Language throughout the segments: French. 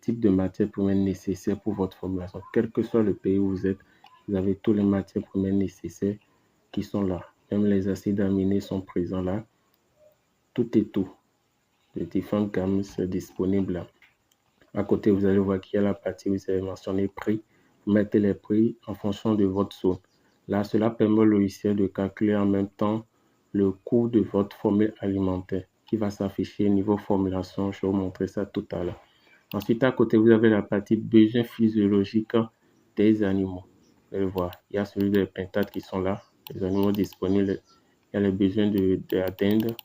types de matières premières nécessaires pour votre formulation. Quel que soit le pays où vous êtes, vous avez toutes les matières premières nécessaires qui sont là. Même les acides aminés sont présents là. Tout et tout. De différentes gammes sont disponibles là. À côté, vous allez voir qu'il y a la partie où vous avez mentionné prix. Vous mettez les prix en fonction de votre zone. Là, cela permet au logiciel de calculer en même temps le coût de votre formule alimentaire qui va s'afficher niveau formulation. Je vais vous montrer ça tout à l'heure. Ensuite, à côté, vous avez la partie besoins physiologiques des animaux. Vous allez voir, il y a celui des pentates qui sont là, les animaux disponibles. Il y a les besoins de la dinde,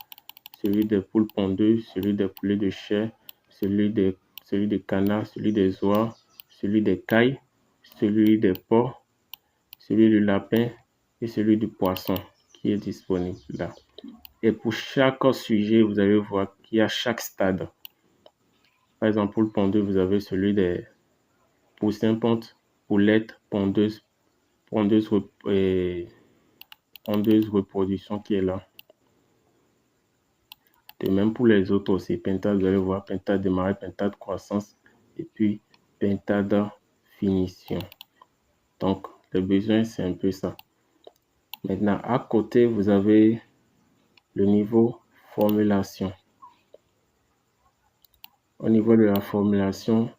celui des poules pondeuses, celui des poulets de chair, celui des canards, celui des oies, celui des cailles, celui des porcs, celui du lapin et celui du poisson qui est disponible là. Et pour chaque sujet, vous allez voir qu'il y a chaque stade. Par exemple, pour le pondeux, vous avez celui des poussins pontes, poulettes, pondeuses reproduction qui est là. De même pour les autres aussi, pentade, vous allez voir pentade démarrage, pentade croissance et puis pentade finition. Donc, le besoin, c'est un peu ça. Maintenant, à côté, vous avez le niveau formulation. Au niveau de la formulation,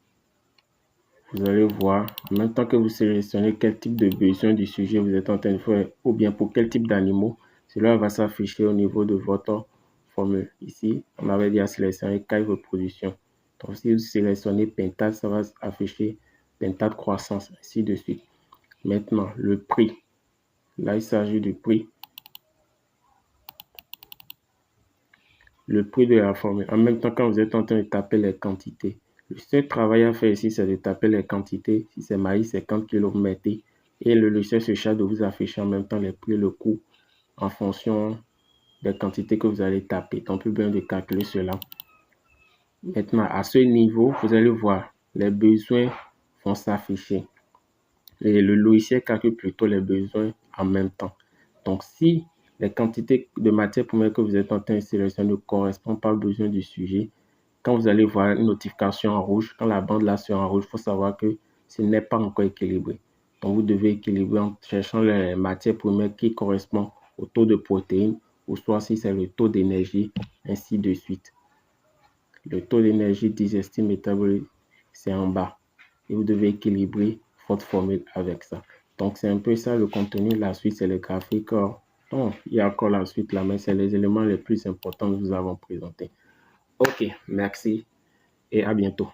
vous allez voir, en même temps que vous sélectionnez quel type de besoin du sujet vous êtes en train de faire, ou bien pour quel type d'animaux, cela va s'afficher au niveau de votre formule. Ici, on avait déjà sélectionné caille reproduction. Donc, si vous sélectionnez pentade, ça va afficher pentade croissance, ainsi de suite. Maintenant, le prix. Là, il s'agit du prix. Le prix de la formule. En même temps, quand vous êtes en train de taper les quantités, le seul travail à faire ici, c'est de taper les quantités. Si c'est maïs, 50 kg, vous mettez. Et le logiciel se charge de vous afficher en même temps les prix et le coût en fonction des quantités que vous allez taper. Donc, plus besoin de calculer cela. Maintenant, à ce niveau, vous allez voir, les besoins vont s'afficher. Et le logiciel calcule plutôt les besoins en même temps. Donc, si les quantités de matières premières que vous êtes en train de sélectionner ne correspondent pas aux besoins du sujet, quand vous allez voir une notification en rouge, quand la bande là sera en rouge, il faut savoir que ce n'est pas encore équilibré. Donc, vous devez équilibrer en cherchant les matières premières qui correspondent au taux de protéines, ou soit si c'est le taux d'énergie, ainsi de suite. Le taux d'énergie digestive métabolique, c'est en bas. Et vous devez équilibrer votre formule avec ça. Donc, c'est un peu ça le contenu. La suite, c'est le graphique. Non, il y a encore la suite là, mais c'est les éléments les plus importants que nous avons présentés. Ok, merci et à bientôt.